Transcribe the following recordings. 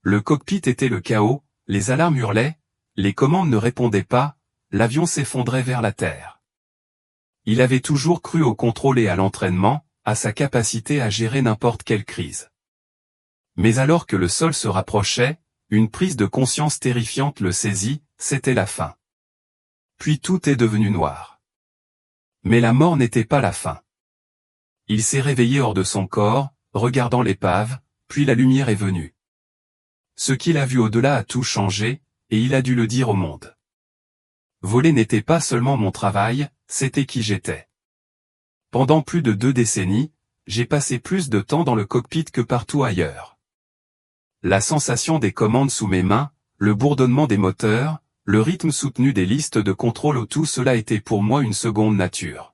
Le cockpit était le chaos, les alarmes hurlaient, les commandes ne répondaient pas, l'avion s'effondrait vers la terre. Il avait toujours cru au contrôle et à l'entraînement, à sa capacité à gérer n'importe quelle crise. Mais alors que le sol se rapprochait, une prise de conscience terrifiante le saisit, c'était la fin. Puis tout est devenu noir. Mais la mort n'était pas la fin. Il s'est réveillé hors de son corps, regardant l'épave, puis la lumière est venue. Ce qu'il a vu au-delà a tout changé, et il a dû le dire au monde. Voler n'était pas seulement mon travail, c'était qui j'étais. Pendant plus de 2 décennies, j'ai passé plus de temps dans le cockpit que partout ailleurs. La sensation des commandes sous mes mains, le bourdonnement des moteurs, le rythme soutenu des listes de contrôle, tout cela était pour moi une seconde nature.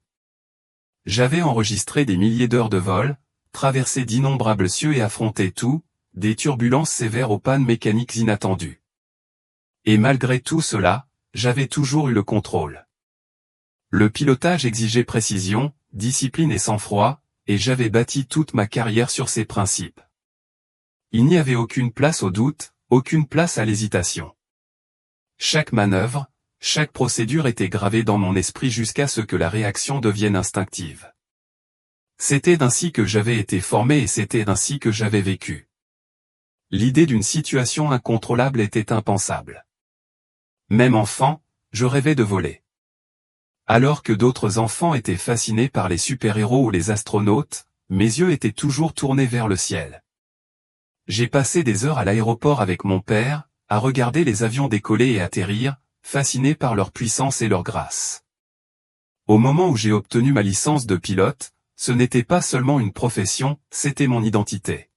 J'avais enregistré des milliers d'heures de vol, traversé d'innombrables cieux et affronté tout, des turbulences sévères aux pannes mécaniques inattendues. Et malgré tout cela, j'avais toujours eu le contrôle. Le pilotage exigeait précision, discipline et sang-froid, et j'avais bâti toute ma carrière sur ces principes. Il n'y avait aucune place au doute, aucune place à l'hésitation. Chaque manœuvre, chaque procédure était gravée dans mon esprit jusqu'à ce que la réaction devienne instinctive. C'était ainsi que j'avais été formé et c'était ainsi que j'avais vécu. L'idée d'une situation incontrôlable était impensable. Même enfant, je rêvais de voler. Alors que d'autres enfants étaient fascinés par les super-héros ou les astronautes, mes yeux étaient toujours tournés vers le ciel. J'ai passé des heures à l'aéroport avec mon père, à regarder les avions décoller et atterrir, fasciné par leur puissance et leur grâce. Au moment où j'ai obtenu ma licence de pilote, ce n'était pas seulement une profession, c'était mon identité.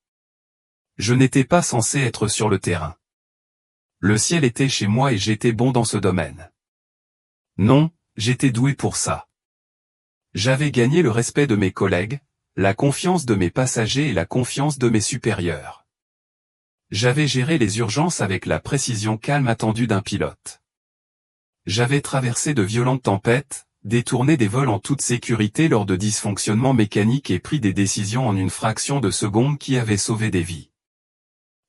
Je n'étais pas censé être sur le terrain. Le ciel était chez moi et j'étais bon dans ce domaine. Non, j'étais doué pour ça. J'avais gagné le respect de mes collègues, la confiance de mes passagers et la confiance de mes supérieurs. J'avais géré les urgences avec la précision calme attendue d'un pilote. J'avais traversé de violentes tempêtes, détourné des vols en toute sécurité lors de dysfonctionnements mécaniques et pris des décisions en une fraction de seconde qui avaient sauvé des vies.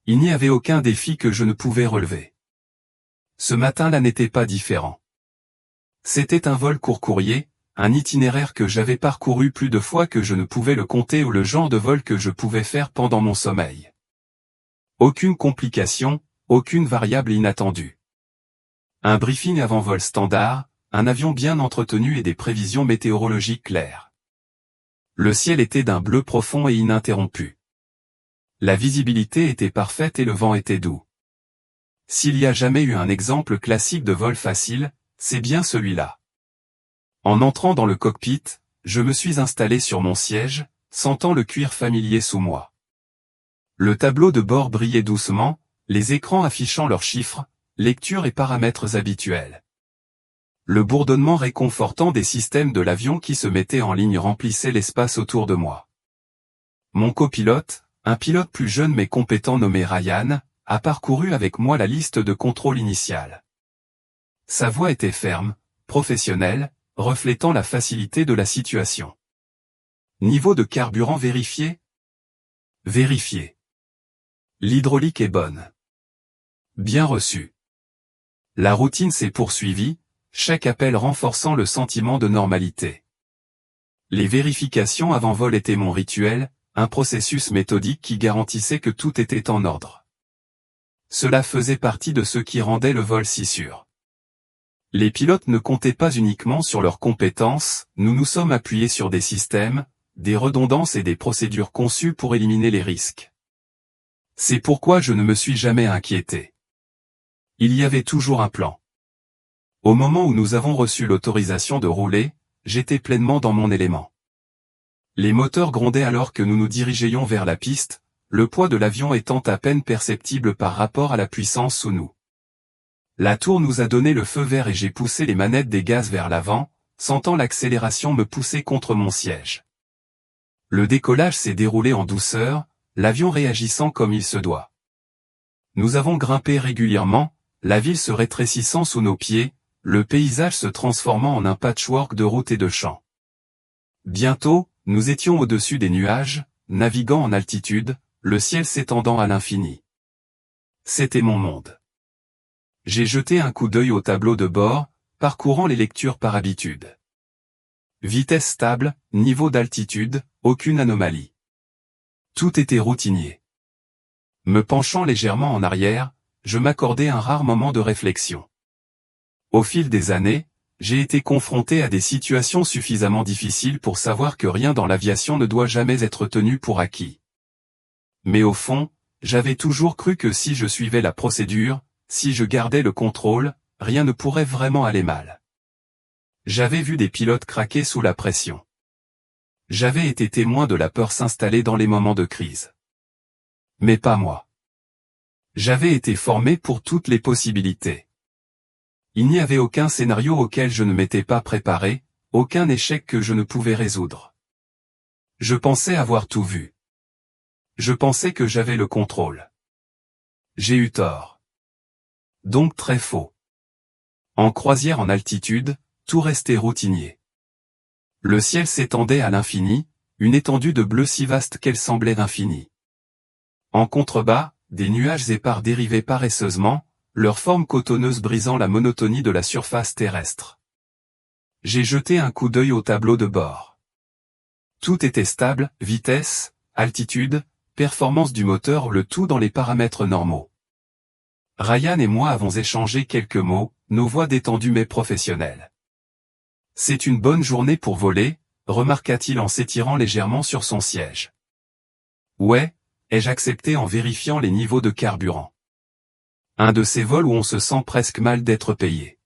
Il n'y avait aucun défi que je ne pouvais relever. Ce matin-là n'était pas différent. C'était un vol court-courrier, un itinéraire que j'avais parcouru plus de fois que je ne pouvais le compter ou le genre de vol que je pouvais faire pendant mon sommeil. Aucune complication, aucune variable inattendue. Un briefing avant vol standard, un avion bien entretenu et des prévisions météorologiques claires. Le ciel était d'un bleu profond et ininterrompu. La visibilité était parfaite et le vent était doux. S'il y a jamais eu un exemple classique de vol facile, c'est bien celui-là. En entrant dans le cockpit, je me suis installé sur mon siège, sentant le cuir familier sous moi. Le tableau de bord brillait doucement, les écrans affichant leurs chiffres, lectures et paramètres habituels. Le bourdonnement réconfortant des systèmes de l'avion qui se mettaient en ligne remplissait l'espace autour de moi. Mon copilote, un pilote plus jeune mais compétent nommé Ryan, a parcouru avec moi la liste de contrôle initiale. Sa voix était ferme, professionnelle, reflétant la facilité de la situation. Niveau de carburant vérifié? Vérifié. L'hydraulique est bonne. Bien reçu. La routine s'est poursuivie, chaque appel renforçant le sentiment de normalité. Les vérifications avant vol étaient mon rituel, un processus méthodique qui garantissait que tout était en ordre. Cela faisait partie de ce qui rendait le vol si sûr. Les pilotes ne comptaient pas uniquement sur leurs compétences, nous nous sommes appuyés sur des systèmes, des redondances et des procédures conçues pour éliminer les risques. C'est pourquoi je ne me suis jamais inquiété. Il y avait toujours un plan. Au moment où nous avons reçu l'autorisation de rouler, j'étais pleinement dans mon élément. Les moteurs grondaient alors que nous nous dirigions vers la piste, le poids de l'avion étant à peine perceptible par rapport à la puissance sous nous. La tour nous a donné le feu vert et j'ai poussé les manettes des gaz vers l'avant, sentant l'accélération me pousser contre mon siège. Le décollage s'est déroulé en douceur, l'avion réagissant comme il se doit. Nous avons grimpé régulièrement, la ville se rétrécissant sous nos pieds, le paysage se transformant en un patchwork de routes et de champs. Bientôt, nous étions au-dessus des nuages, naviguant en altitude, le ciel s'étendant à l'infini. C'était mon monde. J'ai jeté un coup d'œil au tableau de bord, parcourant les lectures par habitude. Vitesse stable, niveau d'altitude, aucune anomalie. Tout était routinier. Me penchant légèrement en arrière, je m'accordais un rare moment de réflexion. Au fil des années, j'ai été confronté à des situations suffisamment difficiles pour savoir que rien dans l'aviation ne doit jamais être tenu pour acquis. Mais au fond, j'avais toujours cru que si je suivais la procédure, si je gardais le contrôle, rien ne pourrait vraiment aller mal. J'avais vu des pilotes craquer sous la pression. J'avais été témoin de la peur s'installer dans les moments de crise. Mais pas moi. J'avais été formé pour toutes les possibilités. Il n'y avait aucun scénario auquel je ne m'étais pas préparé, aucun échec que je ne pouvais résoudre. Je pensais avoir tout vu. Je pensais que j'avais le contrôle. J'ai eu tort. Donc très faux. En croisière en altitude, tout restait routinier. Le ciel s'étendait à l'infini, une étendue de bleu si vaste qu'elle semblait infinie. En contrebas, des nuages épars dérivaient paresseusement, leur forme cotonneuse brisant la monotonie de la surface terrestre. J'ai jeté un coup d'œil au tableau de bord. Tout était stable, vitesse, altitude, performance du moteur, le tout dans les paramètres normaux. Ryan et moi avons échangé quelques mots, nos voix détendues mais professionnelles. C'est une bonne journée pour voler, remarqua-t-il en s'étirant légèrement sur son siège. Ouais, ai-je accepté en vérifiant les niveaux de carburant. Un de ces vols où on se sent presque mal d'être payé.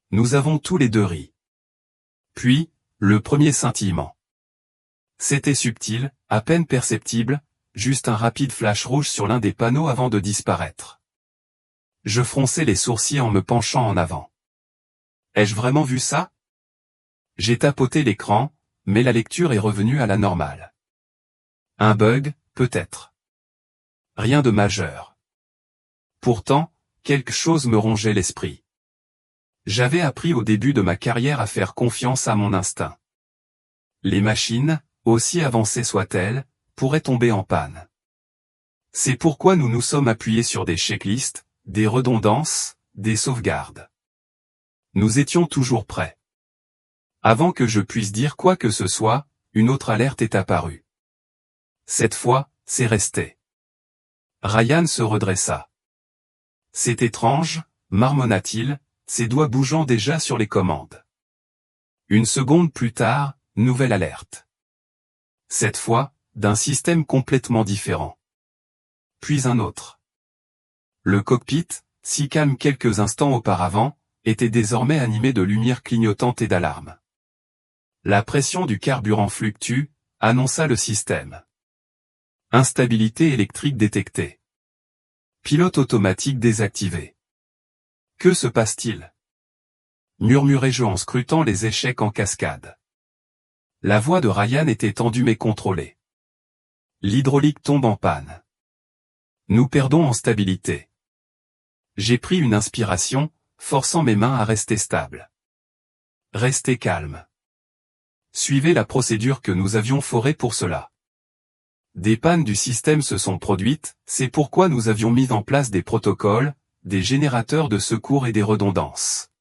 Nous avons tous les deux ri. Puis, le premier scintillement. C'était subtil, à peine perceptible, juste un rapide flash rouge sur l'un des panneaux avant de disparaître. Je fronçai les sourcils en me penchant en avant. Ai-je vraiment vu ça? J'ai tapoté l'écran, mais la lecture est revenue à la normale. Un bug, peut-être. Rien de majeur. Pourtant, quelque chose me rongeait l'esprit. J'avais appris au début de ma carrière à faire confiance à mon instinct. Les machines, aussi avancées soient-elles, pourraient tomber en panne. C'est pourquoi nous nous sommes appuyés sur des checklists, des redondances, des sauvegardes. Nous étions toujours prêts. Avant que je puisse dire quoi que ce soit, une autre alerte est apparue. Cette fois, c'est resté. Ryan se redressa. C'est étrange, marmonna-t-il, ses doigts bougeant déjà sur les commandes. Une seconde plus tard, nouvelle alerte. Cette fois, d'un système complètement différent. Puis un autre. Le cockpit, si calme quelques instants auparavant, était désormais animé de lumières clignotantes et d'alarmes. La pression du carburant fluctue, annonça le système. Instabilité électrique détectée. Pilote automatique désactivé. Que se passe-t-il? Murmurai-je en scrutant les échecs en cascade. La voix de Ryan était tendue mais contrôlée. L'hydraulique tombe en panne. Nous perdons en stabilité. J'ai pris une inspiration, forçant mes mains à rester stables. Restez calme. Suivez la procédure que nous avions forée pour cela. Des pannes du système se sont produites, c'est pourquoi nous avions mis en place des protocoles, des générateurs de secours et des redondances.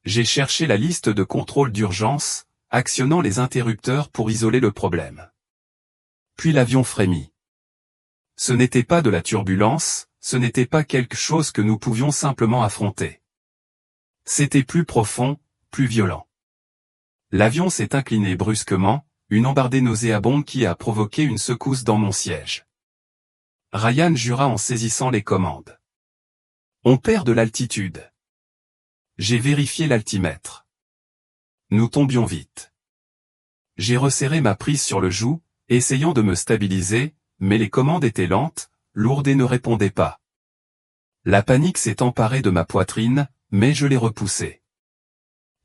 J'ai cherché la liste de contrôle d'urgence, actionnant les interrupteurs pour isoler le problème. Puis l'avion frémit. Ce n'était pas de la turbulence, ce n'était pas quelque chose que nous pouvions simplement affronter. C'était plus profond, plus violent. L'avion s'est incliné brusquement, une embardée nauséabonde qui a provoqué une secousse dans mon siège. Ryan jura en saisissant les commandes. On perd de l'altitude. J'ai vérifié l'altimètre. Nous tombions vite. J'ai resserré ma prise sur le joug, essayant de me stabiliser, mais les commandes étaient lentes, lourdes et ne répondaient pas. La panique s'est emparée de ma poitrine, mais je l'ai repoussée.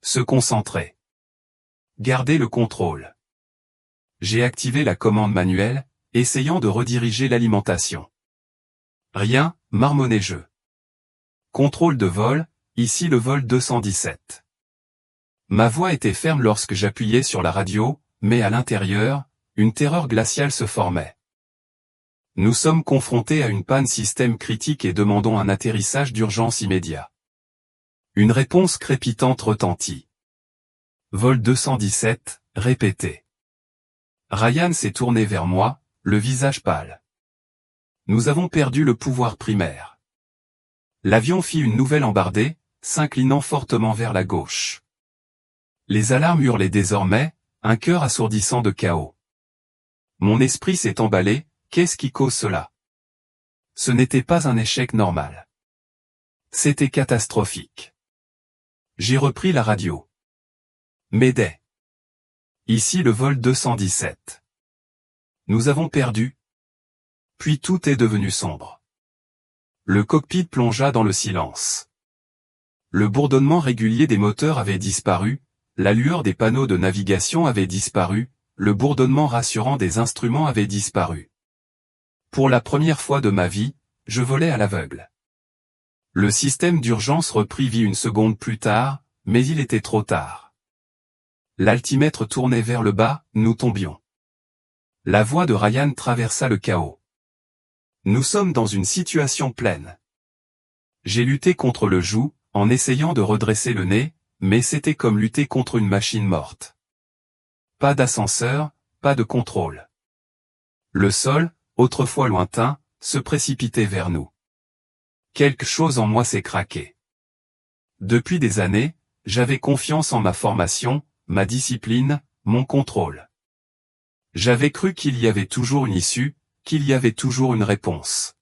Se concentrer. Garder le contrôle. J'ai activé la commande manuelle, essayant de rediriger l'alimentation. Rien, marmonnai-je. Contrôle de vol, ici le vol 217. Ma voix était ferme lorsque j'appuyais sur la radio, mais à l'intérieur, une terreur glaciale se formait. Nous sommes confrontés à une panne système critique et demandons un atterrissage d'urgence immédiat. Une réponse crépitante retentit. Vol 217, répété. Ryan s'est tourné vers moi, le visage pâle. Nous avons perdu le pouvoir primaire. L'avion fit une nouvelle embardée, s'inclinant fortement vers la gauche. Les alarmes hurlaient désormais, un cœur assourdissant de chaos. Mon esprit s'est emballé, qu'est-ce qui cause cela? Ce n'était pas un échec normal. C'était catastrophique. J'ai repris la radio. Mayday. Ici le vol 217. Nous avons perdu. Puis tout est devenu sombre. Le cockpit plongea dans le silence. Le bourdonnement régulier des moteurs avait disparu, la lueur des panneaux de navigation avait disparu, le bourdonnement rassurant des instruments avait disparu. Pour la première fois de ma vie, je volais à l'aveugle. Le système d'urgence reprit vie une seconde plus tard, mais il était trop tard. L'altimètre tournait vers le bas, nous tombions. La voix de Ryan traversa le chaos. Nous sommes dans une situation pleine. J'ai lutté contre le joug, en essayant de redresser le nez, mais c'était comme lutter contre une machine morte. Pas d'ascenseur, pas de contrôle. Le sol, autrefois lointain, se précipitait vers nous. Quelque chose en moi s'est craqué. Depuis des années, j'avais confiance en ma formation, ma discipline, mon contrôle. J'avais cru qu'il y avait toujours une issue, qu'il y avait toujours une réponse.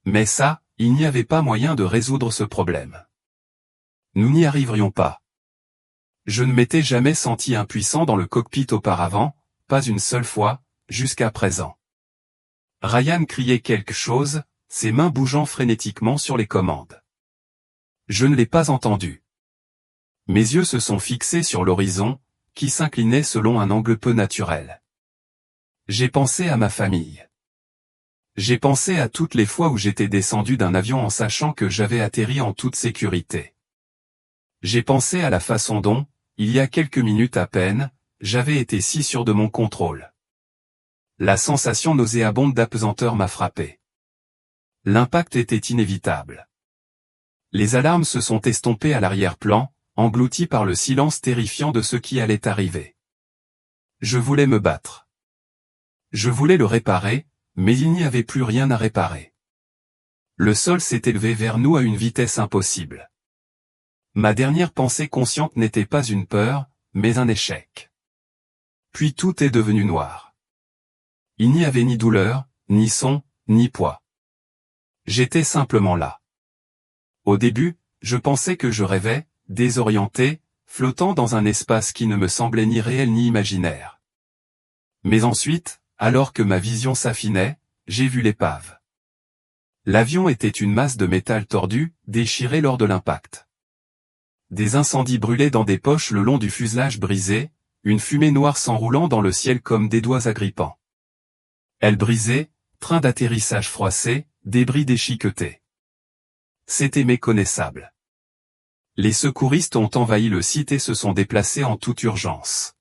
Mais ça, il n'y avait pas moyen de résoudre ce problème. Nous n'y arriverions pas. Je ne m'étais jamais senti impuissant dans le cockpit auparavant, pas une seule fois, jusqu'à présent. Ryan criait quelque chose, ses mains bougeant frénétiquement sur les commandes. Je ne l'ai pas entendu. Mes yeux se sont fixés sur l'horizon, qui s'inclinait selon un angle peu naturel. J'ai pensé à ma famille. J'ai pensé à toutes les fois où j'étais descendu d'un avion en sachant que j'avais atterri en toute sécurité. J'ai pensé à la façon dont, il y a quelques minutes à peine, j'avais été si sûr de mon contrôle. La sensation nauséabonde d'apesanteur m'a frappé. L'impact était inévitable. Les alarmes se sont estompées à l'arrière-plan, englouties par le silence terrifiant de ce qui allait arriver. Je voulais me battre. Je voulais le réparer, mais il n'y avait plus rien à réparer. Le sol s'est élevé vers nous à une vitesse impossible. Ma dernière pensée consciente n'était pas une peur, mais un échec. Puis tout est devenu noir. Il n'y avait ni douleur, ni son, ni poids. J'étais simplement là. Au début, je pensais que je rêvais, désorienté, flottant dans un espace qui ne me semblait ni réel ni imaginaire. Mais ensuite, alors que ma vision s'affinait, j'ai vu l'épave. L'avion était une masse de métal tordu, déchiré lors de l'impact. Des incendies brûlaient dans des poches le long du fuselage brisé, une fumée noire s'enroulant dans le ciel comme des doigts agrippants. Elle brisait, train d'atterrissage froissé, débris déchiquetés. C'était méconnaissable. Les secouristes ont envahi le site et se sont déplacés en toute urgence.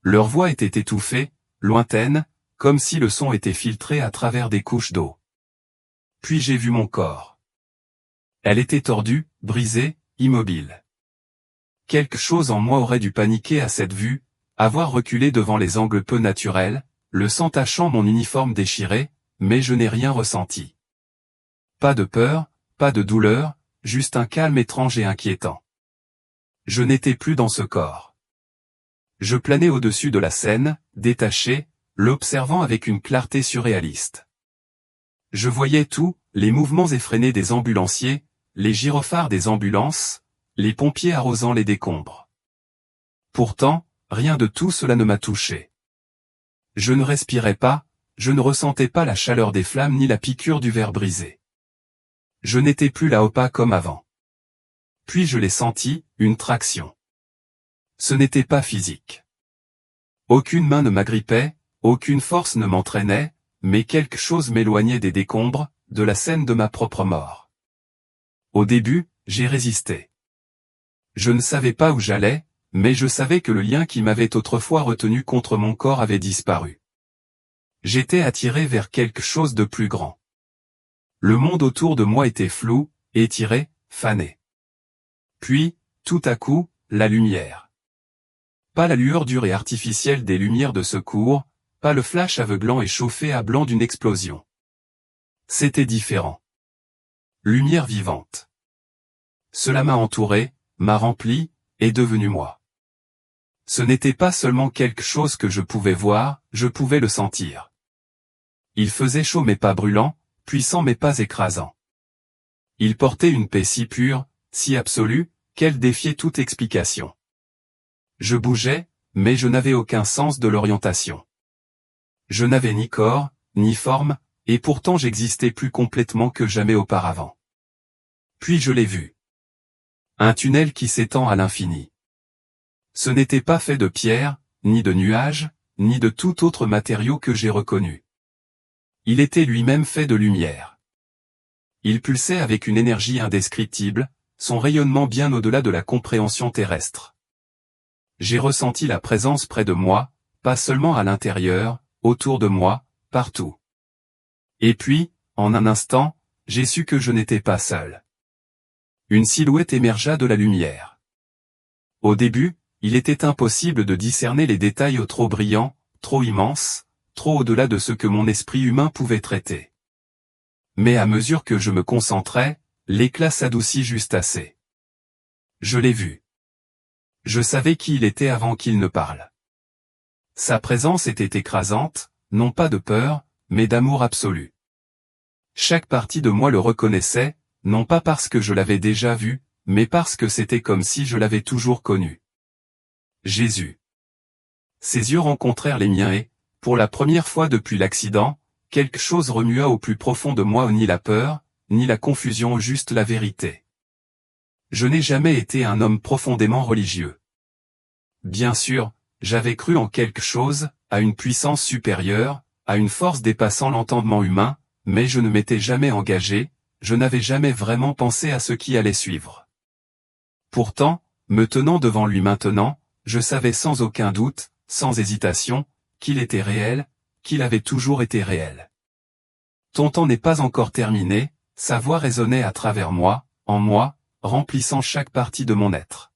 Leur voix était étouffée, lointaine, comme si le son était filtré à travers des couches d'eau. Puis j'ai vu mon corps. Elle était tordue, brisée, immobile. Quelque chose en moi aurait dû paniquer à cette vue, avoir reculé devant les angles peu naturels, le sang tachant mon uniforme déchiré, mais je n'ai rien ressenti. Pas de peur, pas de douleur, juste un calme étrange et inquiétant. Je n'étais plus dans ce corps. Je planais au-dessus de la scène, détaché, l'observant avec une clarté surréaliste. Je voyais tout, les mouvements effrénés des ambulanciers, les gyrophares des ambulances, les pompiers arrosant les décombres. Pourtant, rien de tout cela ne m'a touché. Je ne respirais pas, je ne ressentais pas la chaleur des flammes ni la piqûre du verre brisé. Je n'étais plus là au pas comme avant. Puis je l'ai senti, une traction. Ce n'était pas physique. Aucune main ne m'agrippait, aucune force ne m'entraînait, mais quelque chose m'éloignait des décombres, de la scène de ma propre mort. Au début, j'ai résisté. Je ne savais pas où j'allais, mais je savais que le lien qui m'avait autrefois retenu contre mon corps avait disparu. J'étais attiré vers quelque chose de plus grand. Le monde autour de moi était flou, étiré, fané. Puis, tout à coup, la lumière. Pas la lueur dure et artificielle des lumières de secours, pas le flash aveuglant et chauffé à blanc d'une explosion. C'était différent. Lumière vivante. Cela m'a entouré, m'a rempli, est devenu moi. Ce n'était pas seulement quelque chose que je pouvais voir, je pouvais le sentir. Il faisait chaud mais pas brûlant, puissant mais pas écrasant. Il portait une paix si pure, si absolue, qu'elle défiait toute explication. Je bougeais, mais je n'avais aucun sens de l'orientation. Je n'avais ni corps, ni forme, et pourtant j'existais plus complètement que jamais auparavant. Puis je l'ai vu. Un tunnel qui s'étend à l'infini. Ce n'était pas fait de pierre, ni de nuages, ni de tout autre matériau que j'ai reconnu. Il était lui-même fait de lumière. Il pulsait avec une énergie indescriptible, son rayonnement bien au-delà de la compréhension terrestre. J'ai ressenti la présence près de moi, pas seulement à l'intérieur, autour de moi, partout. Et puis, en un instant, j'ai su que je n'étais pas seul. Une silhouette émergea de la lumière. Au début, il était impossible de discerner les détails trop brillants, trop immenses, trop au-delà de ce que mon esprit humain pouvait traiter. Mais à mesure que je me concentrais, l'éclat s'adoucit juste assez. Je l'ai vu. Je savais qui il était avant qu'il ne parle. Sa présence était écrasante, non pas de peur, mais d'amour absolu. Chaque partie de moi le reconnaissait, non pas parce que je l'avais déjà vu, mais parce que c'était comme si je l'avais toujours connu. Jésus. Ses yeux rencontrèrent les miens et, pour la première fois depuis l'accident, quelque chose remua au plus profond de moi, ni la peur, ni la confusion, juste la vérité. Je n'ai jamais été un homme profondément religieux. Bien sûr, j'avais cru en quelque chose, à une puissance supérieure, à une force dépassant l'entendement humain, mais je ne m'étais jamais engagé, je n'avais jamais vraiment pensé à ce qui allait suivre. Pourtant, me tenant devant lui maintenant, je savais sans aucun doute, sans hésitation, qu'il était réel, qu'il avait toujours été réel. Ton temps n'est pas encore terminé, sa voix résonnait à travers moi, en moi, remplissant chaque partie de mon être.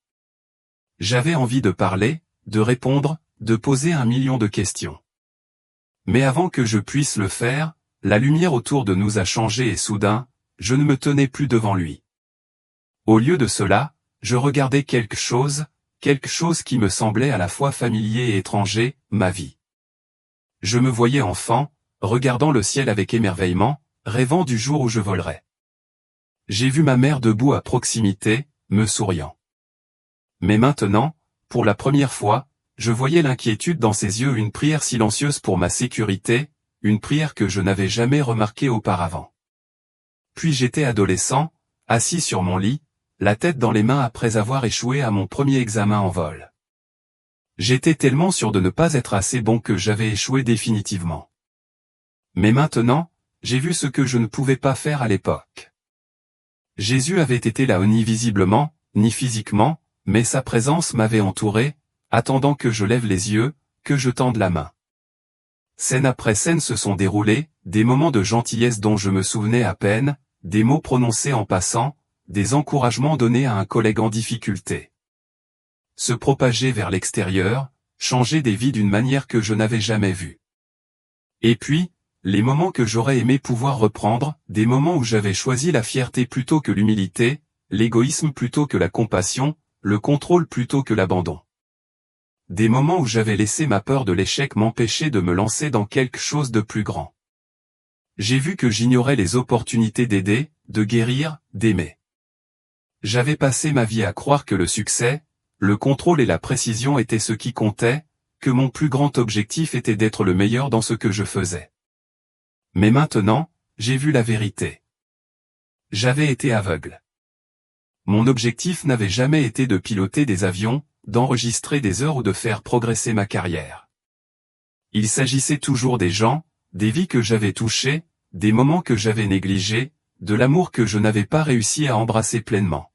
J'avais envie de parler, de répondre, de poser 1 million de questions. Mais avant que je puisse le faire, la lumière autour de nous a changé et soudain, je ne me tenais plus devant lui. Au lieu de cela, je regardais quelque chose qui me semblait à la fois familier et étranger, ma vie. Je me voyais enfant, regardant le ciel avec émerveillement, rêvant du jour où je volerais. J'ai vu ma mère debout à proximité, me souriant. Mais maintenant, pour la première fois, je voyais l'inquiétude dans ses yeux, une prière silencieuse pour ma sécurité, une prière que je n'avais jamais remarquée auparavant. Puis j'étais adolescent, assis sur mon lit, la tête dans les mains après avoir échoué à mon premier examen en vol. J'étais tellement sûr de ne pas être assez bon que j'avais échoué définitivement. Mais maintenant, j'ai vu ce que je ne pouvais pas faire à l'époque. Jésus avait été là, ni visiblement, ni physiquement, mais sa présence m'avait entouré, attendant que je lève les yeux, que je tende la main. Scène après scène se sont déroulés, des moments de gentillesse dont je me souvenais à peine, des mots prononcés en passant, des encouragements donnés à un collègue en difficulté. Se propager vers l'extérieur, changer des vies d'une manière que je n'avais jamais vue. Et puis, les moments que j'aurais aimé pouvoir reprendre, des moments où j'avais choisi la fierté plutôt que l'humilité, l'égoïsme plutôt que la compassion, le contrôle plutôt que l'abandon. Des moments où j'avais laissé ma peur de l'échec m'empêcher de me lancer dans quelque chose de plus grand. J'ai vu que j'ignorais les opportunités d'aider, de guérir, d'aimer. J'avais passé ma vie à croire que le succès, le contrôle et la précision étaient ce qui comptait, que mon plus grand objectif était d'être le meilleur dans ce que je faisais. Mais maintenant, j'ai vu la vérité. J'avais été aveugle. Mon objectif n'avait jamais été de piloter des avions, d'enregistrer des heures ou de faire progresser ma carrière. Il s'agissait toujours des gens, des vies que j'avais touchées, des moments que j'avais négligés, de l'amour que je n'avais pas réussi à embrasser pleinement.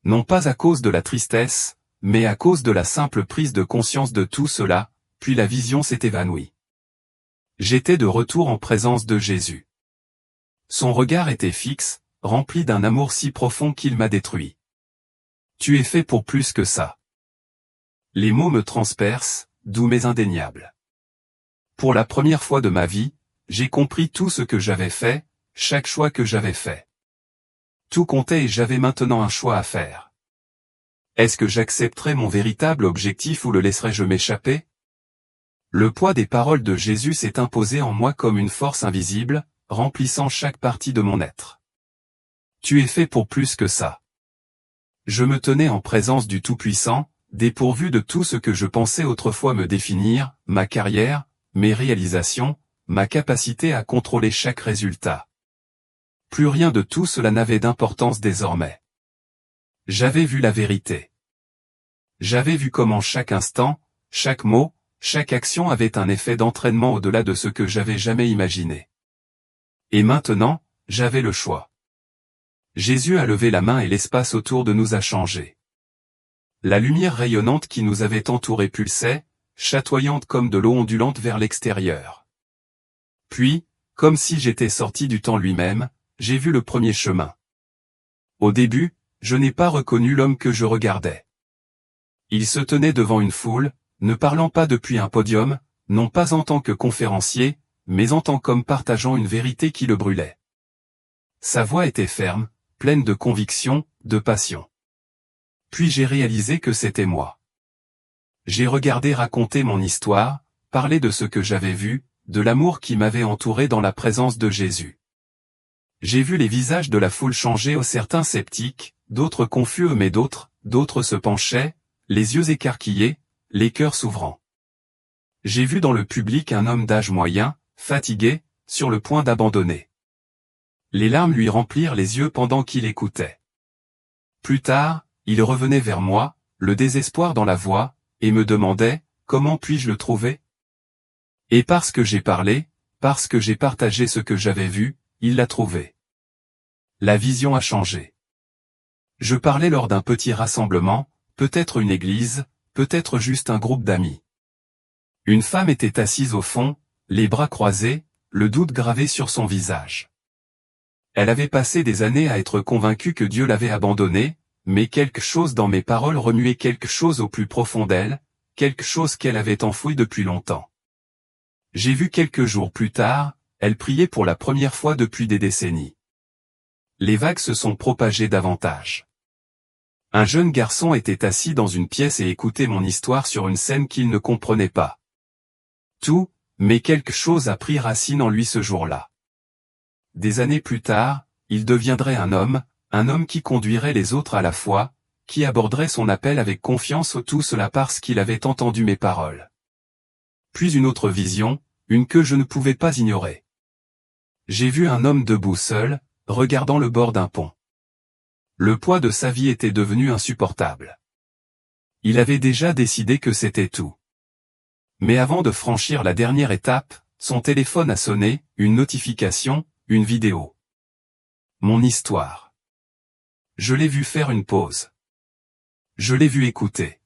Non pas à cause de la tristesse, mais à cause de la simple prise de conscience de tout cela, puis la vision s'est évanouie. J'étais de retour en présence de Jésus. Son regard était fixe, rempli d'un amour si profond qu'il m'a détruit. Tu es fait pour plus que ça. Les mots me transpercent, doux mais indéniables. Pour la première fois de ma vie, j'ai compris tout ce que j'avais fait, chaque choix que j'avais fait. Tout comptait et j'avais maintenant un choix à faire. Est-ce que j'accepterais mon véritable objectif ou le laisserais-je m'échapper? Le poids des paroles de Jésus s'est imposé en moi comme une force invisible, remplissant chaque partie de mon être. Tu es fait pour plus que ça. Je me tenais en présence du Tout-Puissant, dépourvu de tout ce que je pensais autrefois me définir, ma carrière, mes réalisations, ma capacité à contrôler chaque résultat. Plus rien de tout cela n'avait d'importance désormais. J'avais vu la vérité. J'avais vu comment chaque instant, chaque mot, chaque action avait un effet d'entraînement au-delà de ce que j'avais jamais imaginé. Et maintenant, j'avais le choix. Jésus a levé la main et l'espace autour de nous a changé. La lumière rayonnante qui nous avait entourés pulsait, chatoyante comme de l'eau ondulante vers l'extérieur. Puis, comme si j'étais sorti du temps lui-même, j'ai vu le premier chemin. Au début, je n'ai pas reconnu l'homme que je regardais. Il se tenait devant une foule, ne parlant pas depuis un podium, non pas en tant que conférencier, mais en tant qu'homme partageant une vérité qui le brûlait. Sa voix était ferme, pleine de conviction, de passion. Puis j'ai réalisé que c'était moi. J'ai regardé raconter mon histoire, parler de ce que j'avais vu, de l'amour qui m'avait entouré dans la présence de Jésus. J'ai vu les visages de la foule changer, certains sceptiques, d'autres confus mais d'autres se penchaient, les yeux écarquillés, les cœurs s'ouvrant. J'ai vu dans le public un homme d'âge moyen, fatigué, sur le point d'abandonner. Les larmes lui remplirent les yeux pendant qu'il écoutait. Plus tard, il revenait vers moi, le désespoir dans la voix, et me demandait, comment puis-je le trouver? Et parce que j'ai parlé, parce que j'ai partagé ce que j'avais vu, il l'a trouvé. La vision a changé. Je parlais lors d'un petit rassemblement, peut-être une église, peut-être juste un groupe d'amis. Une femme était assise au fond, les bras croisés, le doute gravé sur son visage. Elle avait passé des années à être convaincue que Dieu l'avait abandonnée, mais quelque chose dans mes paroles remuait quelque chose au plus profond d'elle, quelque chose qu'elle avait enfoui depuis longtemps. J'ai vu quelques jours plus tard, elle priait pour la première fois depuis des décennies. Les vagues se sont propagées davantage. Un jeune garçon était assis dans une pièce et écoutait mon histoire sur une scène qu'il ne comprenait pas. Tout, mais quelque chose a pris racine en lui ce jour-là. Des années plus tard, il deviendrait un homme qui conduirait les autres à la foi, qui aborderait son appel avec confiance, tout cela parce qu'il avait entendu mes paroles. Puis une autre vision, une que je ne pouvais pas ignorer. J'ai vu un homme debout seul, regardant le bord d'un pont. Le poids de sa vie était devenu insupportable. Il avait déjà décidé que c'était tout. Mais avant de franchir la dernière étape, son téléphone a sonné, une notification, une vidéo. Mon histoire. Je l'ai vu faire une pause. Je l'ai vu écouter.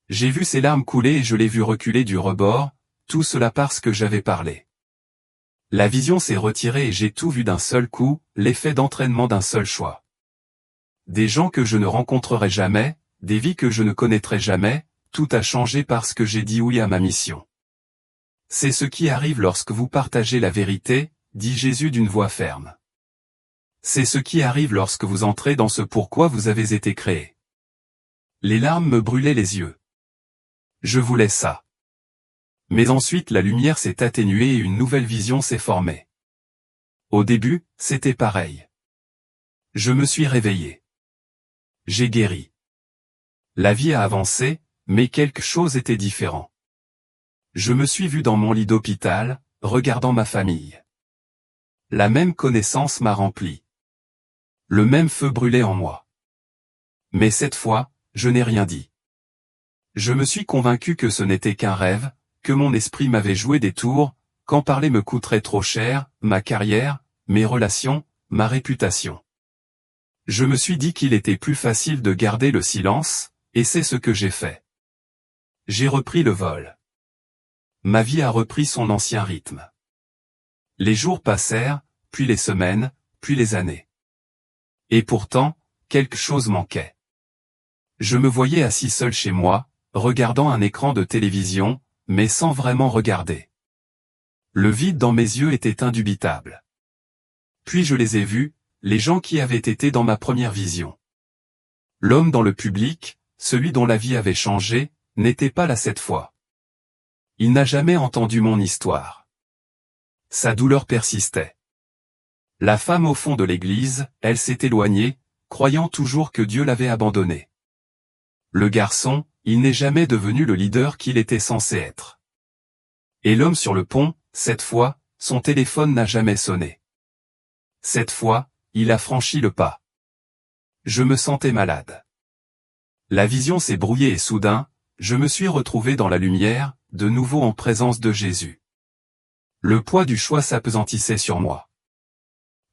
J'ai vu ses larmes couler et je l'ai vu reculer du rebord, tout cela parce que j'avais parlé. La vision s'est retirée et j'ai tout vu d'un seul coup, l'effet d'entraînement d'un seul choix. Des gens que je ne rencontrerai jamais, des vies que je ne connaîtrai jamais, tout a changé parce que j'ai dit oui à ma mission. C'est ce qui arrive lorsque vous partagez la vérité, dit Jésus d'une voix ferme. C'est ce qui arrive lorsque vous entrez dans ce pourquoi vous avez été créé. Les larmes me brûlaient les yeux. Je voulais ça. Mais ensuite la lumière s'est atténuée et une nouvelle vision s'est formée. Au début, c'était pareil. Je me suis réveillé. J'ai guéri. La vie a avancé, mais quelque chose était différent. Je me suis vu dans mon lit d'hôpital, regardant ma famille. La même connaissance m'a rempli. Le même feu brûlait en moi. Mais cette fois, je n'ai rien dit. Je me suis convaincu que ce n'était qu'un rêve, que mon esprit m'avait joué des tours, qu'en parler me coûterait trop cher, ma carrière, mes relations, ma réputation. Je me suis dit qu'il était plus facile de garder le silence, et c'est ce que j'ai fait. J'ai repris le vol. ma vie a repris son ancien rythme. Les jours passèrent, puis les semaines, puis les années. Et pourtant, quelque chose manquait. Je me voyais assis seul chez moi, regardant un écran de télévision, mais sans vraiment regarder. Le vide dans mes yeux était indubitable. Puis je les ai vus, les gens qui avaient été dans ma première vision. L'homme dans le public, celui dont la vie avait changé, n'était pas là cette fois. Il n'a jamais entendu mon histoire. Sa douleur persistait. La femme au fond de l'église, elle s'est éloignée, croyant toujours que Dieu l'avait abandonnée. Le garçon, il n'est jamais devenu le leader qu'il était censé être. Et l'homme sur le pont, cette fois, son téléphone n'a jamais sonné. Cette fois, il a franchi le pas. Je me sentais malade. La vision s'est brouillée et soudain, je me suis retrouvé dans la lumière, de nouveau en présence de Jésus. Le poids du choix s'appesantissait sur moi.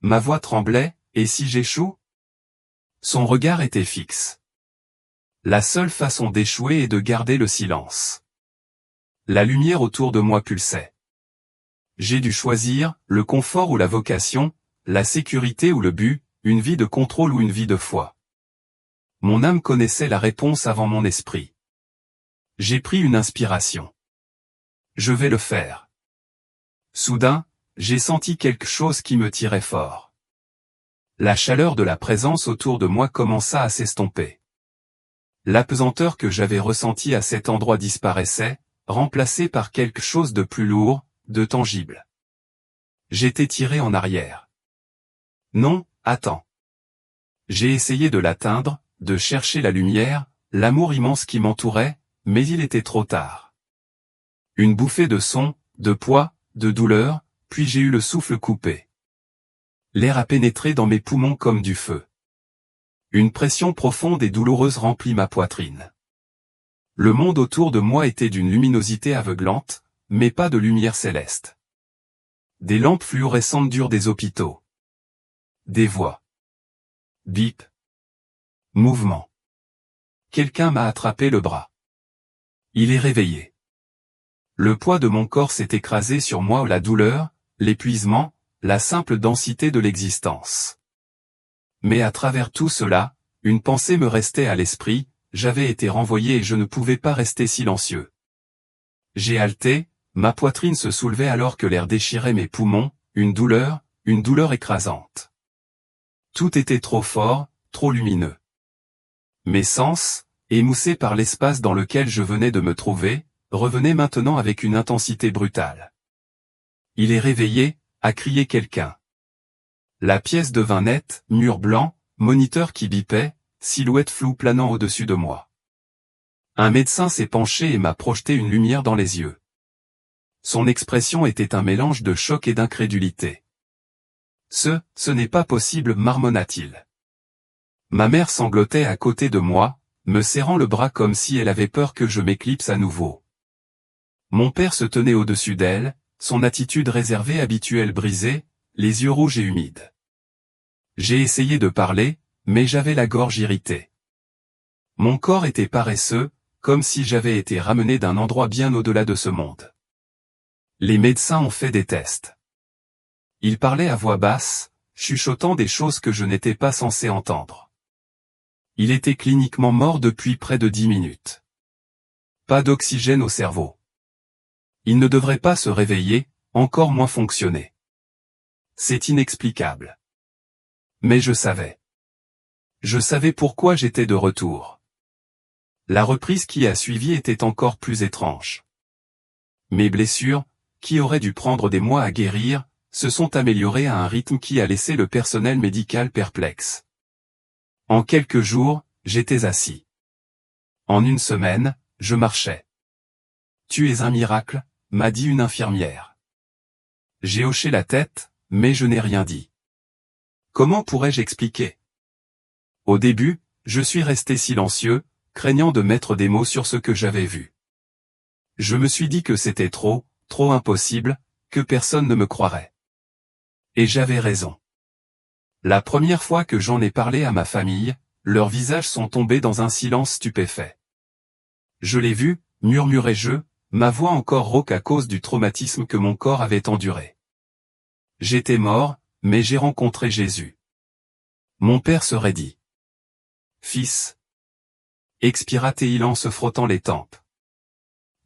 Ma voix tremblait, et si j'échoue? Son regard était fixe. La seule façon d'échouer est de garder le silence. La lumière autour de moi pulsait. J'ai dû choisir, le confort ou la vocation, la sécurité ou le but, une vie de contrôle ou une vie de foi. Mon âme connaissait la réponse avant mon esprit. J'ai pris une inspiration. Je vais le faire. Soudain, j'ai senti quelque chose qui me tirait fort. La chaleur de la présence autour de moi commença à s'estomper. L'apesanteur que j'avais ressentie à cet endroit disparaissait, remplacée par quelque chose de plus lourd, de tangible. J'étais tiré en arrière. Non, attends. J'ai essayé de l'atteindre, de chercher la lumière, l'amour immense qui m'entourait, mais il était trop tard. Une bouffée de son, de poids, de douleur, puis j'ai eu le souffle coupé. L'air a pénétré dans mes poumons comme du feu. Une pression profonde et douloureuse remplit ma poitrine. Le monde autour de moi était d'une luminosité aveuglante, mais pas de lumière céleste. Des lampes fluorescentes dures des hôpitaux. Des voix. Bip. Mouvement. Quelqu'un m'a attrapé le bras. Il est réveillé. Le poids de mon corps s'est écrasé sur moi, la douleur, l'épuisement, la simple densité de l'existence. Mais à travers tout cela, une pensée me restait à l'esprit, j'avais été renvoyé et je ne pouvais pas rester silencieux. J'ai haleté, ma poitrine se soulevait alors que l'air déchirait mes poumons, une douleur écrasante. Tout était trop fort, trop lumineux. Mes sens, émoussés par l'espace dans lequel je venais de me trouver, revenaient maintenant avec une intensité brutale. Il est réveillé, a crié quelqu'un. La pièce devint nette, mur blanc, moniteur qui bipait, silhouette floue planant au-dessus de moi. Un médecin s'est penché et m'a projeté une lumière dans les yeux. Son expression était un mélange de choc et d'incrédulité. Ce n'est pas possible, marmonna-t-il. Ma mère sanglotait à côté de moi, me serrant le bras comme si elle avait peur que je m'éclipse à nouveau. Mon père se tenait au-dessus d'elle, son attitude réservée habituelle brisée, les yeux rouges et humides. J'ai essayé de parler, mais j'avais la gorge irritée. Mon corps était paresseux, comme si j'avais été ramené d'un endroit bien au-delà de ce monde. Les médecins ont fait des tests. Ils parlaient à voix basse, chuchotant des choses que je n'étais pas censé entendre. Il était cliniquement mort depuis près de 10 minutes. Pas d'oxygène au cerveau. Il ne devrait pas se réveiller, encore moins fonctionner. C'est inexplicable. Mais je savais. Je savais pourquoi j'étais de retour. La reprise qui a suivi était encore plus étrange. Mes blessures, qui auraient dû prendre des mois à guérir, se sont améliorées à un rythme qui a laissé le personnel médical perplexe. En quelques jours, j'étais assis. En une semaine, je marchais. « Tu es un miracle », m'a dit une infirmière. J'ai hoché la tête, mais je n'ai rien dit. Comment pourrais-je expliquer? Au début, je suis resté silencieux, craignant de mettre des mots sur ce que j'avais vu. Je me suis dit que c'était trop impossible, que personne ne me croirait. Et j'avais raison. La première fois que j'en ai parlé à ma famille, leurs visages sont tombés dans un silence stupéfait. Je l'ai vu, murmurai-je, ma voix encore rauque à cause du traumatisme que mon corps avait enduré. J'étais mort, mais j'ai rencontré Jésus. Mon père se raidit. Fils, expira-t-il en se frottant les tempes.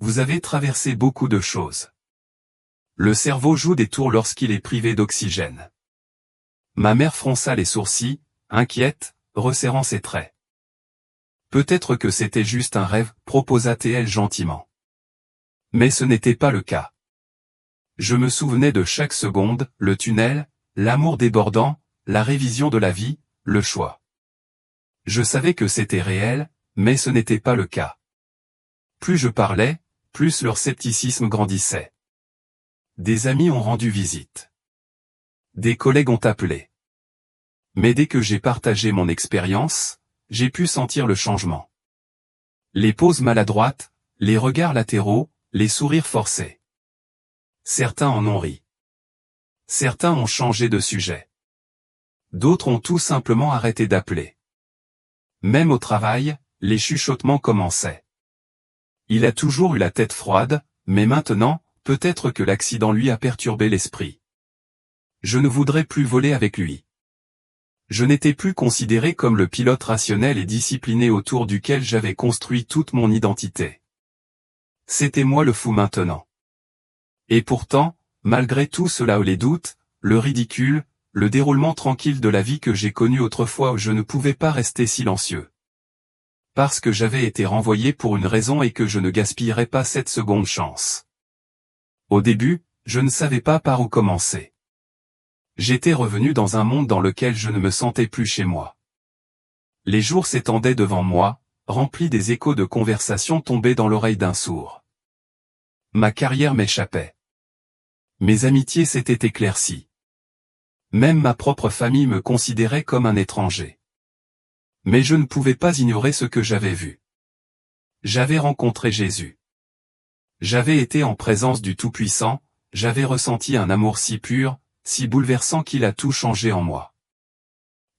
Vous avez traversé beaucoup de choses. Le cerveau joue des tours lorsqu'il est privé d'oxygène. Ma mère fronça les sourcils, inquiète, resserrant ses traits. Peut-être que c'était juste un rêve, proposa-t-elle gentiment. Mais ce n'était pas le cas. Je me souvenais de chaque seconde, le tunnel, l'amour débordant, la révision de la vie, le choix. Je savais que c'était réel, mais ce n'était pas le cas. Plus je parlais, plus leur scepticisme grandissait. Des amis ont rendu visite. Des collègues ont appelé. Mais dès que j'ai partagé mon expérience, j'ai pu sentir le changement. Les pauses maladroites, les regards latéraux, les sourires forcés. Certains en ont ri. Certains ont changé de sujet. D'autres ont tout simplement arrêté d'appeler. Même au travail, les chuchotements commençaient. Il a toujours eu la tête froide, mais maintenant, peut-être que l'accident lui a perturbé l'esprit. Je ne voudrais plus voler avec lui. Je n'étais plus considéré comme le pilote rationnel et discipliné autour duquel j'avais construit toute mon identité. C'était moi le fou maintenant. Et pourtant, malgré tout cela, les doutes, le ridicule, le déroulement tranquille de la vie que j'ai connue autrefois, je ne pouvais pas rester silencieux. Parce que j'avais été renvoyé pour une raison et que je ne gaspillerais pas cette seconde chance. Au début, je ne savais pas par où commencer. J'étais revenu dans un monde dans lequel je ne me sentais plus chez moi. Les jours s'étendaient devant moi, remplis des échos de conversations tombées dans l'oreille d'un sourd. Ma carrière m'échappait. Mes amitiés s'étaient éclaircies. Même ma propre famille me considérait comme un étranger. Mais je ne pouvais pas ignorer ce que j'avais vu. J'avais rencontré Jésus. J'avais été en présence du Tout-Puissant, j'avais ressenti un amour si pur, si bouleversant qu'il a tout changé en moi.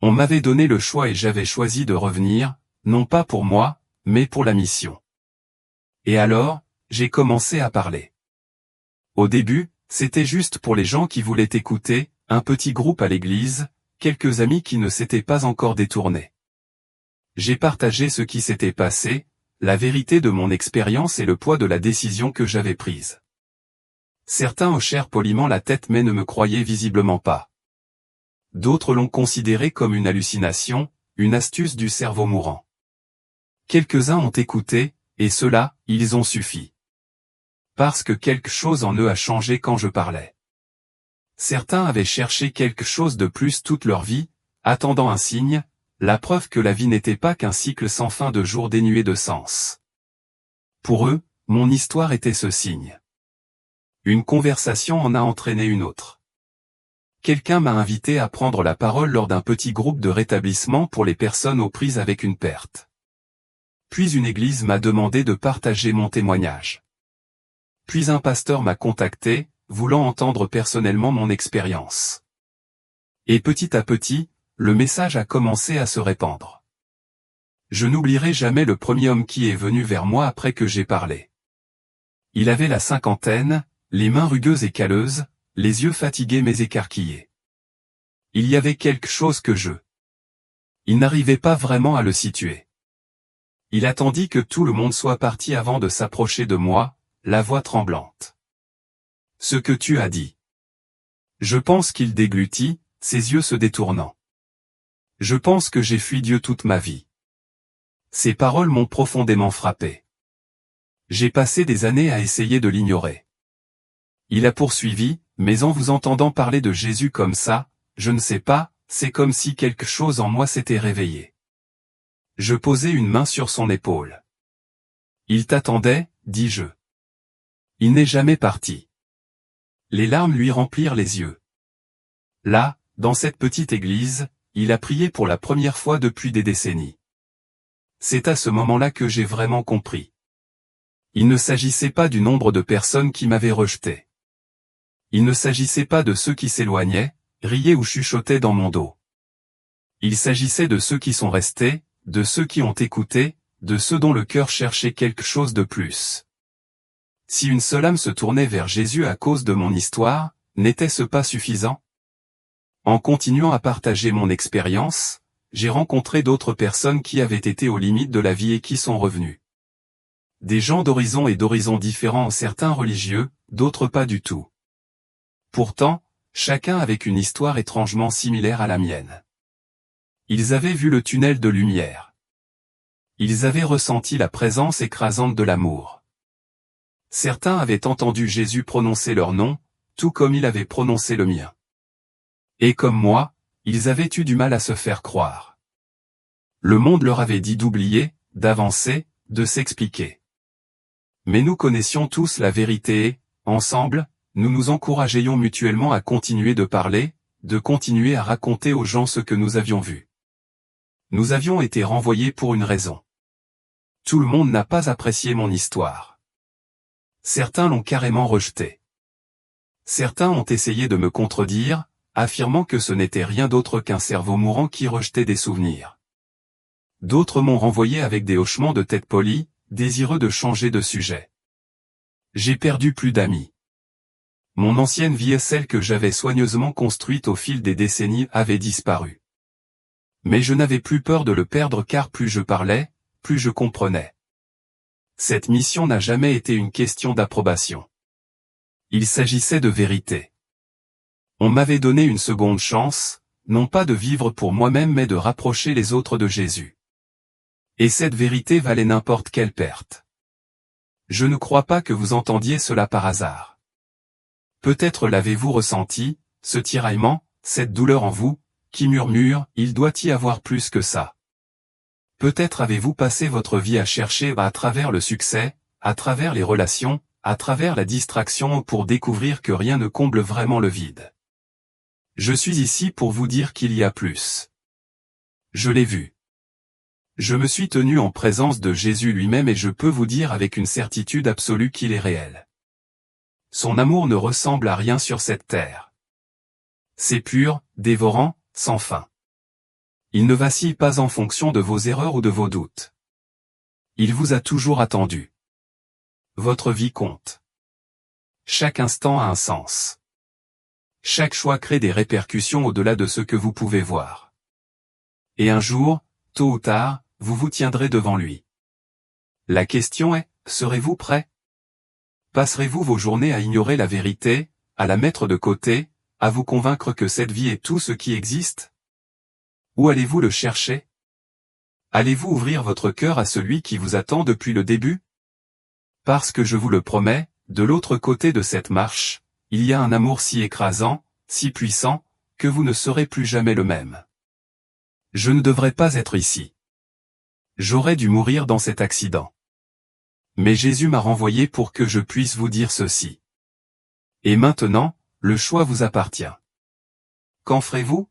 On m'avait donné le choix et j'avais choisi de revenir, non pas pour moi, mais pour la mission. Et alors, j'ai commencé à parler. Au début, c'était juste pour les gens qui voulaient écouter, un petit groupe à l'église, quelques amis qui ne s'étaient pas encore détournés. J'ai partagé ce qui s'était passé, la vérité de mon expérience et le poids de la décision que j'avais prise. Certains hochèrent poliment la tête mais ne me croyaient visiblement pas. D'autres l'ont considéré comme une hallucination, une astuce du cerveau mourant. Quelques-uns ont écouté, et ceux-là, ils ont suffi. Parce que quelque chose en eux a changé quand je parlais. Certains avaient cherché quelque chose de plus toute leur vie, attendant un signe, la preuve que la vie n'était pas qu'un cycle sans fin de jours dénués de sens. Pour eux, mon histoire était ce signe. Une conversation en a entraîné une autre. Quelqu'un m'a invité à prendre la parole lors d'un petit groupe de rétablissement pour les personnes aux prises avec une perte. Puis une église m'a demandé de partager mon témoignage. Puis un pasteur m'a contacté, voulant entendre personnellement mon expérience. Et petit à petit, le message a commencé à se répandre. Je n'oublierai jamais le premier homme qui est venu vers moi après que j'ai parlé. Il avait la cinquantaine, les mains rugueuses et calleuses, les yeux fatigués mais écarquillés. Il y avait quelque chose que il n'arrivait pas vraiment à le situer. Il attendit que tout le monde soit parti avant de s'approcher de moi, la voix tremblante. Ce que tu as dit. Je pense qu'il déglutit, ses yeux se détournant. Je pense que j'ai fui Dieu toute ma vie. Ces paroles m'ont profondément frappé. J'ai passé des années à essayer de l'ignorer. Il a poursuivi, mais en vous entendant parler de Jésus comme ça, je ne sais pas, c'est comme si quelque chose en moi s'était réveillé. Je posai une main sur son épaule. Il t'attendait, dis-je. Il n'est jamais parti. Les larmes lui remplirent les yeux. Là, dans cette petite église, il a prié pour la première fois depuis des décennies. C'est à ce moment-là que j'ai vraiment compris. Il ne s'agissait pas du nombre de personnes qui m'avaient rejeté. Il ne s'agissait pas de ceux qui s'éloignaient, riaient ou chuchotaient dans mon dos. Il s'agissait de ceux qui sont restés, de ceux qui ont écouté, de ceux dont le cœur cherchait quelque chose de plus. Si une seule âme se tournait vers Jésus à cause de mon histoire, n'était-ce pas suffisant? En continuant à partager mon expérience, j'ai rencontré d'autres personnes qui avaient été aux limites de la vie et qui sont revenues. Des gens d'horizons différents, certains religieux, d'autres pas du tout. Pourtant, chacun avec une histoire étrangement similaire à la mienne. Ils avaient vu le tunnel de lumière. Ils avaient ressenti la présence écrasante de l'amour. Certains avaient entendu Jésus prononcer leur nom, tout comme il avait prononcé le mien. Et comme moi, ils avaient eu du mal à se faire croire. Le monde leur avait dit d'oublier, d'avancer, de s'expliquer. Mais nous connaissions tous la vérité et, ensemble, nous nous encouragions mutuellement à continuer de parler, de continuer à raconter aux gens ce que nous avions vu. Nous avions été renvoyés pour une raison. Tout le monde n'a pas apprécié mon histoire. Certains l'ont carrément rejetée. Certains ont essayé de me contredire, affirmant que ce n'était rien d'autre qu'un cerveau mourant qui rejetait des souvenirs. D'autres m'ont renvoyé avec des hochements de tête polis, désireux de changer de sujet. J'ai perdu plus d'amis. Mon ancienne vie, celle que j'avais soigneusement construite au fil des décennies, avait disparu. Mais je n'avais plus peur de le perdre car plus je parlais, plus je comprenais. Cette mission n'a jamais été une question d'approbation. Il s'agissait de vérité. On m'avait donné une seconde chance, non pas de vivre pour moi-même mais de rapprocher les autres de Jésus. Et cette vérité valait n'importe quelle perte. Je ne crois pas que vous entendiez cela par hasard. Peut-être l'avez-vous ressenti, ce tiraillement, cette douleur en vous, qui murmure, il doit y avoir plus que ça. Peut-être avez-vous passé votre vie à chercher à travers le succès, à travers les relations, à travers la distraction pour découvrir que rien ne comble vraiment le vide. Je suis ici pour vous dire qu'il y a plus. Je l'ai vu. Je me suis tenu en présence de Jésus lui-même et je peux vous dire avec une certitude absolue qu'il est réel. Son amour ne ressemble à rien sur cette terre. C'est pur, dévorant, sans fin. Il ne vacille pas en fonction de vos erreurs ou de vos doutes. Il vous a toujours attendu. Votre vie compte. Chaque instant a un sens. Chaque choix crée des répercussions au-delà de ce que vous pouvez voir. Et un jour, tôt ou tard, vous vous tiendrez devant lui. La question est, serez-vous prêt? Passerez-vous vos journées à ignorer la vérité, à la mettre de côté, à vous convaincre que cette vie est tout ce qui existe? Où allez-vous le chercher? Allez-vous ouvrir votre cœur à celui qui vous attend depuis le début? Parce que je vous le promets, de l'autre côté de cette marche, il y a un amour si écrasant, si puissant, que vous ne serez plus jamais le même. Je ne devrais pas être ici. J'aurais dû mourir dans cet accident. Mais Jésus m'a renvoyé pour que je puisse vous dire ceci. Et maintenant, le choix vous appartient. Qu'en ferez-vous?